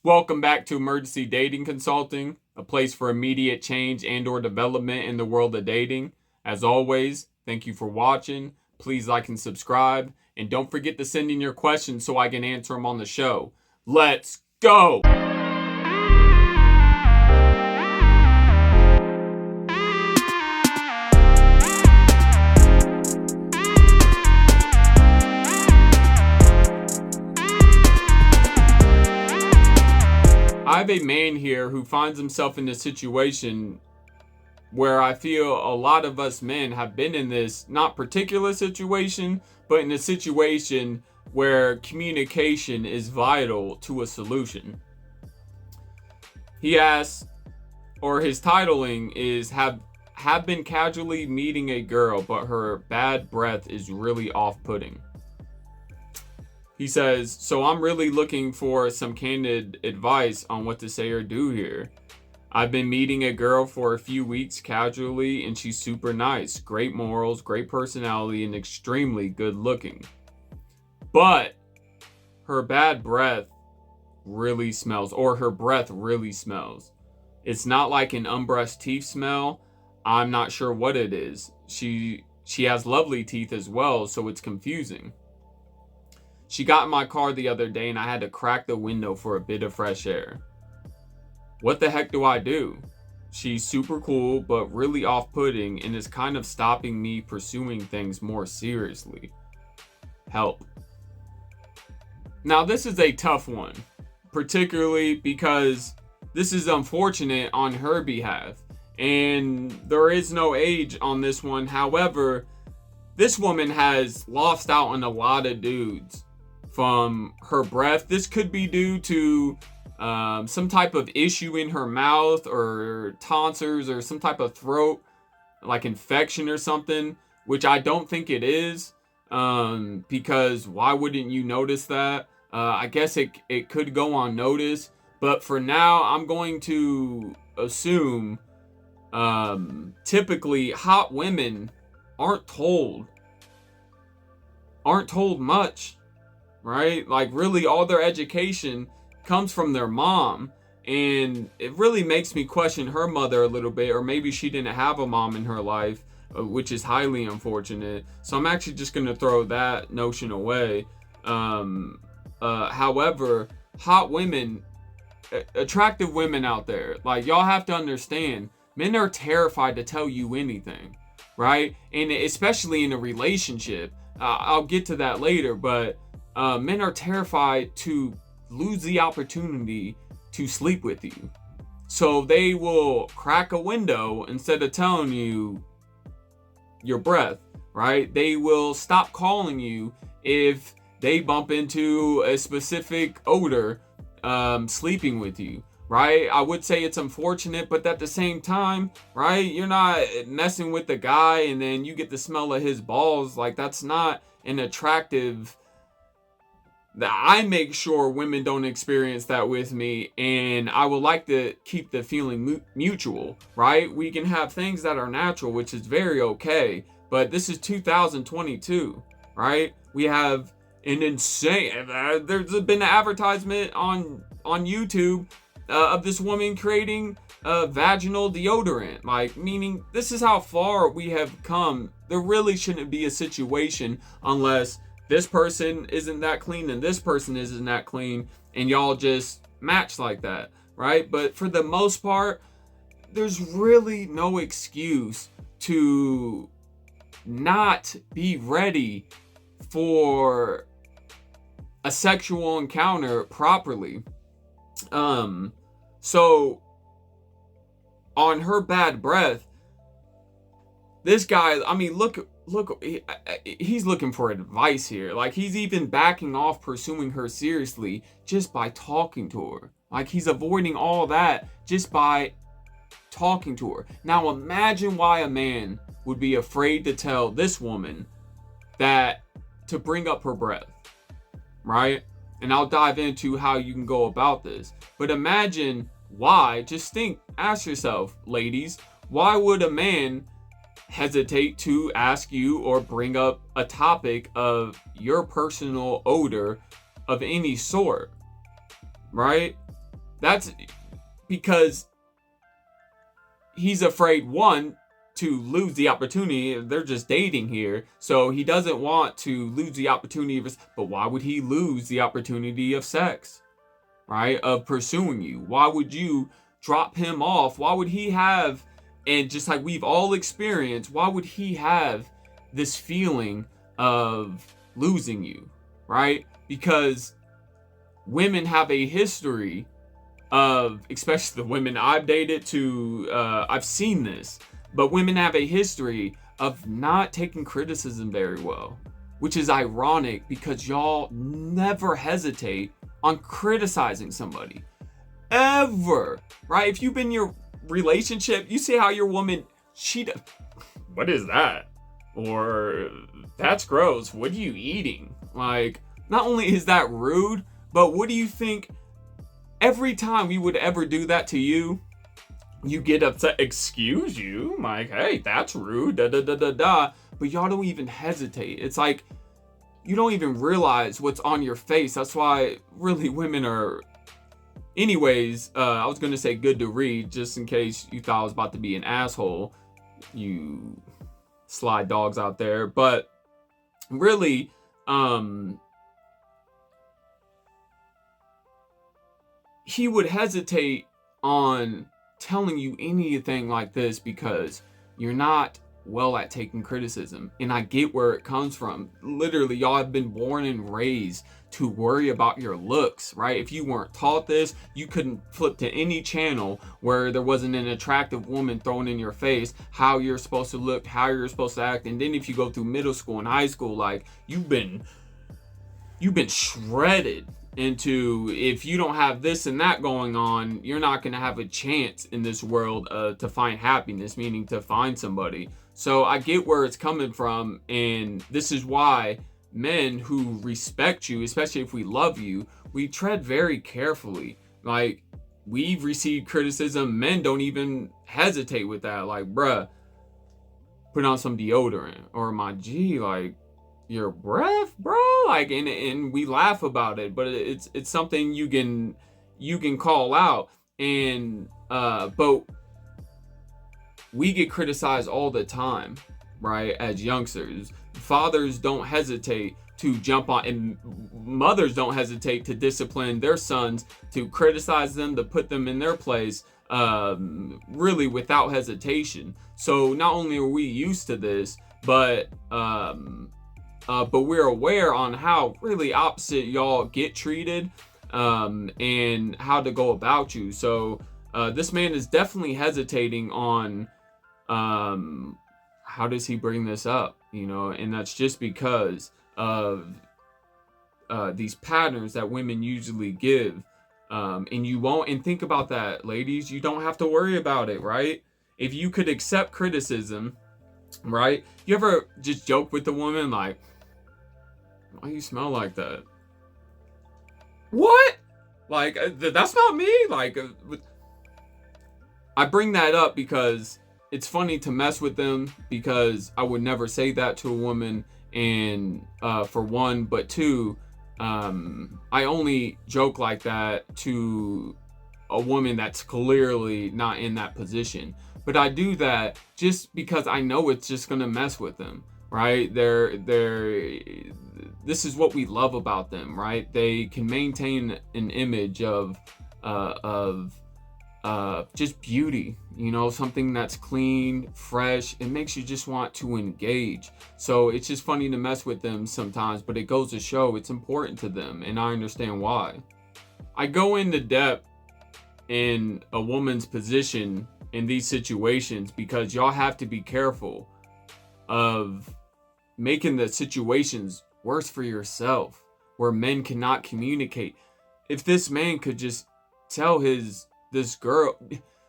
Welcome back to Emergency Dating Consulting, a place for immediate change and or development in the world of dating. As always, thank you for watching. Please like and subscribe. And don't forget to send in your questions so I can answer them on the show. Let's go! I have a man here who finds himself in a situation where I feel a lot of us men have been in this not particular situation, but in a situation where communication is vital to a solution. He asks, or his titling is have been casually meeting a girl, but her bad breath is really off-putting. He says, so I'm really looking for some candid advice on what to say or do here. I've been meeting a girl for a few weeks casually, and she's super nice, great morals, great personality, and extremely good looking. But her bad breath really smells, or her breath really smells. It's not like an unbrushed teeth smell. I'm not sure what it is. She has lovely teeth as well, so it's confusing. She got in my car the other day and I had to crack the window for a bit of fresh air. What the heck do I do? She's super cool, but really off-putting and is kind of stopping me pursuing things more seriously. Help. Now, this is a tough one, particularly because this is unfortunate on her behalf, and there is no age on this one. However, this woman has lost out on a lot of dudes from her breath. This could be due to some type of issue in her mouth or tonsils or some type of throat like infection or something, which I don't think it is, because why wouldn't you notice that? I guess it could go unnoticed, but for now I'm going to assume typically hot women aren't told much, right? Like really all their education comes from their mom, and it really makes me question her mother a little bit, or maybe she didn't have a mom in her life, which is highly unfortunate. So I'm actually just going to throw that notion away. However, hot women, attractive women out there, like y'all have to understand, men are terrified to tell you anything, right? And especially in a relationship. I'll get to that later, but men are terrified to lose the opportunity to sleep with you. So they will crack a window instead of telling you your breath, right? They will stop calling you if they bump into a specific odor sleeping with you, right? I would say it's unfortunate, but at the same time, right? You're not messing with the guy and then you get the smell of his balls. Like, that's not an attractive. I make sure women don't experience that with me, and I would like to keep the feeling mutual, right? We can have things that are natural, which is very okay, but this is 2022, right? We have an insane, there's been an advertisement on YouTube of this woman creating a vaginal deodorant, like, meaning this is how far we have come. There really shouldn't be a situation unless this person isn't that clean and this person isn't that clean, and y'all just match like that, right? But for the most part, there's really no excuse to not be ready for a sexual encounter properly. So on her bad breath, this guy, I mean, look, he's looking for advice here. Like, he's even backing off pursuing her seriously just by talking to her. Like, he's avoiding all that just by talking to her. Now, imagine why a man would be afraid to tell this woman that to bring up her breath, right? And I'll dive into how you can go about this. But imagine why, ask yourself, ladies, why would a man hesitate to ask you or bring up a topic of your personal odor of any sort, right? That's because he's afraid, one, to lose the opportunity. They're just dating here, so he doesn't want to lose the opportunity of, but why would he lose the opportunity of sex, right? Of pursuing you? Why would you drop him off? Why would he have, and just like we've all experienced, why would he have this feeling of losing you, right? Because women have a history of, especially the women I've dated I've seen this, but women have a history of not taking criticism very well, which is ironic because y'all never hesitate on criticizing somebody. Ever, right? If you've been in your relationship, you see how your woman, what is that? Or, that's gross. What are you eating? Like, not only is that rude, but what do you think? Every time we would ever do that to you, you get upset. Excuse you? Like, hey, that's rude. Da da da da da. But y'all don't even hesitate. It's like you don't even realize what's on your face. That's why really women are. Anyways, I was gonna say good to read, just in case you thought I was about to be an asshole, you sly dogs out there. But really, he would hesitate on telling you anything like this because you're not well at taking criticism. And I get where it comes from. Literally, y'all have been born and raised to worry about your looks, right? If you weren't taught this, you couldn't flip to any channel where there wasn't an attractive woman thrown in your face, how you're supposed to look, how you're supposed to act. And then if you go through middle school and high school, like you've been shredded into, if you don't have this and that going on, you're not going to have a chance in this world to find happiness, meaning to find somebody. So I get where it's coming from, and this is why men who respect you, especially if we love you, we tread very carefully. Like, we've received criticism, men don't even hesitate with that. Like, bruh, put on some deodorant, or my G, like, your breath, bro, like, and we laugh about it, but it's something you can call out. And but we get criticized all the time, right? As youngsters, fathers don't hesitate to jump on, and mothers don't hesitate to discipline their sons, to criticize them, to put them in their place, really without hesitation. So not only are we used to this, but we're aware on how really opposite y'all get treated, and how to go about you. So this man is definitely hesitating on how does he bring this up, and that's just because of these patterns that women usually give, and you won't. And think about that, ladies, you don't have to worry about it, right? If you could accept criticism, right? You ever just joke with the woman like, why you smell like that? What? Like, that's not me. Like, I bring that up because it's funny to mess with them, because I would never say that to a woman. And for one, but two, I only joke like that to a woman that's clearly not in that position. But I do that just because I know it's just gonna mess with them, right? This is what we love about them, right? They can maintain an image of just beauty, something that's clean, fresh. It makes you just want to engage. So it's just funny to mess with them sometimes, but it goes to show it's important to them, and I understand why. I go into depth in a woman's position in these situations because y'all have to be careful of making the situations worse for yourself, where men cannot communicate. If this man could just tell this girl,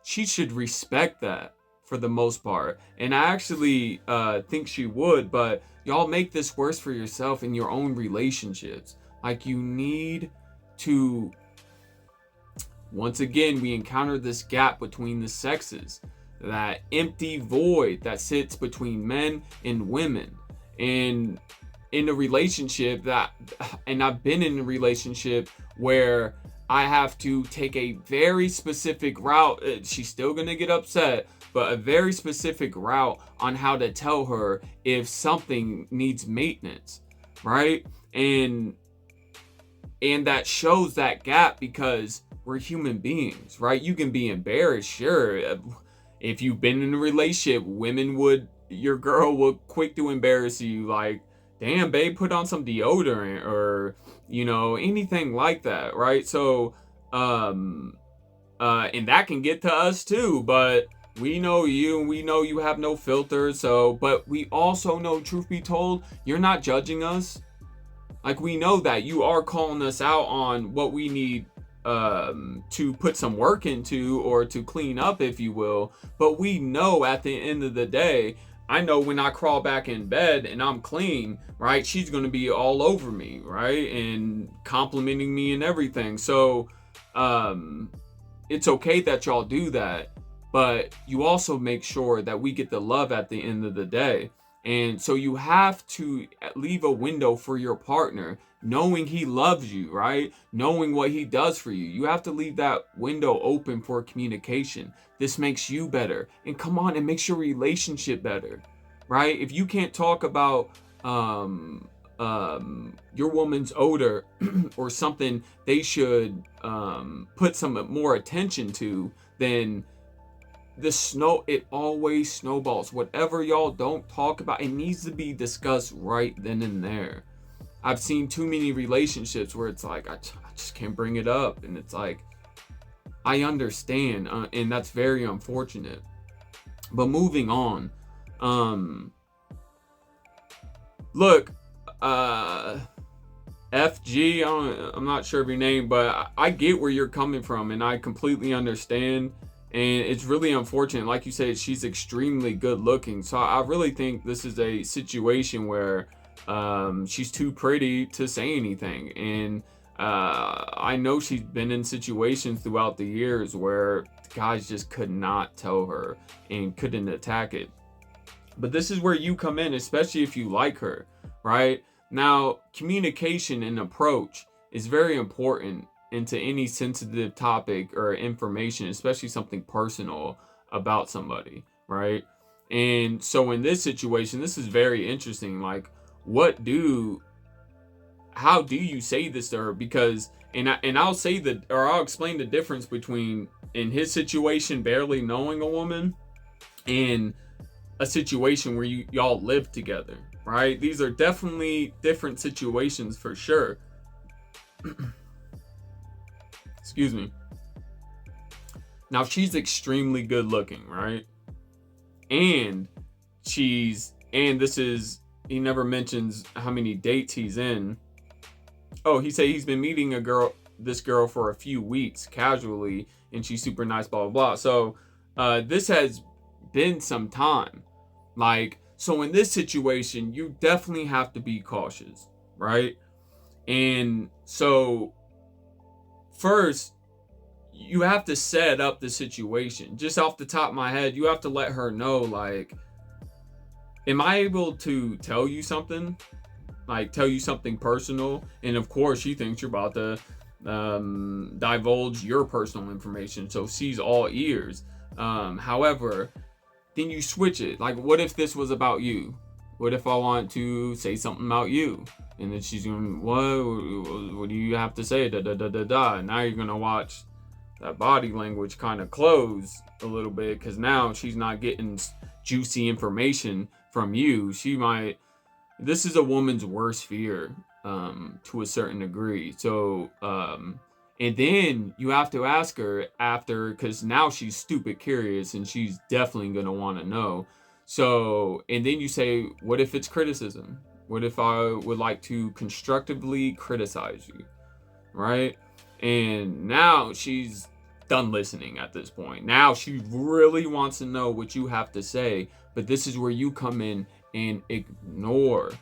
she should respect that for the most part. And I actually think she would, but y'all make this worse for yourself in your own relationships. Like, you need to, once again, we encounter this gap between the sexes, that empty void that sits between men and women. And in a relationship and I've been in a relationship where I have to take a very specific route. She's still gonna get upset, but a very specific route on how to tell her if something needs maintenance, right? And that shows that gap because we're human beings, right? You can be embarrassed, sure. If you've been in a relationship, your girl would quick to embarrass you, like, damn, babe, put on some deodorant, or, anything like that, right? So, and that can get to us too, but we know you, and we know you have no filter. So, but we also know, truth be told, you're not judging us. Like, we know that you are calling us out on what we need to put some work into, or to clean up, if you will. But we know at the end of the day, I know when I crawl back in bed and I'm clean, right, she's going to be all over me, right, and complimenting me and everything. So it's okay that y'all do that, but you also make sure that we get the love at the end of the day. And so you have to leave a window for your partner, knowing he loves you, right? Knowing what he does for you. You have to leave that window open for communication. This makes you better. And come on, it makes your relationship better, right? If you can't talk about your woman's odor or something they should put some more attention to, then it always snowballs. Whatever y'all don't talk about, it needs to be discussed right then and there. I've seen too many relationships where it's like, I just can't bring it up. And it's like, I understand. And that's very unfortunate. But moving on. Look, FG, I'm not sure of your name, but I get where you're coming from, and I completely understand. And it's really unfortunate. Like you said, she's extremely good looking. So I really think this is a situation where she's too pretty to say anything. And I know she's been in situations throughout the years where guys just could not tell her and couldn't attack it. But this is where you come in, especially if you like her, right? Now, communication and approach is very important into any sensitive topic or information, especially something personal about somebody, right? And so in this situation, this is very interesting. Like, how do you say this to her? Because, I'll explain the difference between, in his situation, barely knowing a woman, and a situation where y'all live together, right? These are definitely different situations for sure. Excuse me. Now, she's extremely good looking, right? And he never mentions how many dates he's in. Oh, he said he's been meeting this girl for a few weeks casually, and she's super nice, blah, blah, blah. So, this has been some time. So in this situation, you definitely have to be cautious, right? And so, first, you have to set up the situation. Just off the top of my head, you have to let her know, like, am I able to tell you something? Like, tell you something personal? And of course, she thinks you're about to divulge your personal information, so she's all ears. However, then you switch it. Like, what if this was about you? What if I want to say something about you? And then she's going, what do you have to say? Da da da da da. And now you're gonna watch that body language kind of close a little bit, because now she's not getting juicy information from you. This is a woman's worst fear, to a certain degree. So, and then you have to ask her after, because now she's stupid curious and she's definitely going to want to know. So, and then you say, what if it's criticism? What if I would like to constructively criticize you? Right? And now she's done listening at this point. Now she really wants to know what you have to say. But this is where you come in and ignore.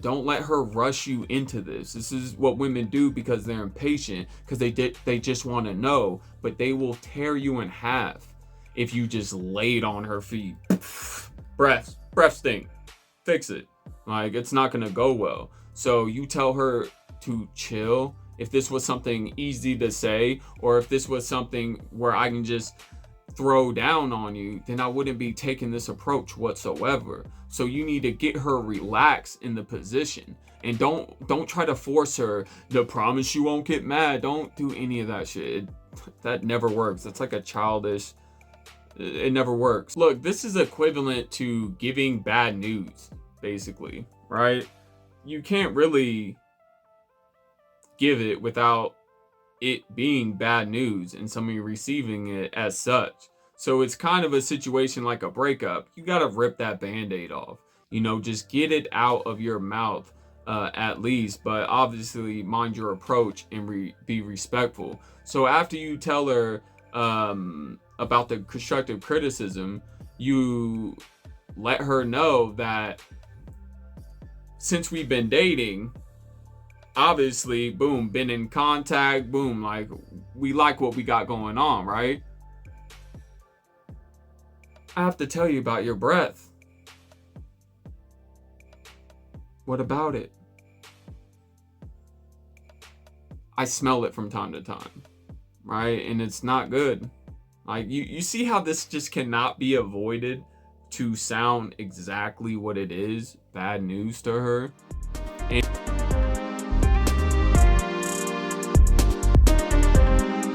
Don't let her rush you into this. This is what women do because they're impatient, because they just want to know, but they will tear you in half if you just lay it on her feet. Breath stink. Fix it. Like, it's not gonna go well. So you tell her to chill if this was something easy to say, or if this was something where I can just throw down on you, then I wouldn't be taking this approach whatsoever. So you need to get her relaxed in the position, and don't try to force her to promise you won't get mad. Don't do any of that shit. That never works. That's like a childish, it never works. Look, this is equivalent to giving bad news, basically, right? You can't really give it without it being bad news and somebody receiving it as such. So it's kind of a situation like a breakup. You got to rip that band-aid off. Just get it out of your mouth at least, but obviously mind your approach and be respectful. So after you tell her about the constructive criticism, you let her know that since we've been dating, obviously, boom, been in contact, boom, like we like what we got going on, right? I have to tell you about your breath. What about it? I smell it from time to time, right? And it's not good. Like you see how this just cannot be avoided to sound exactly what it is, bad news to her. And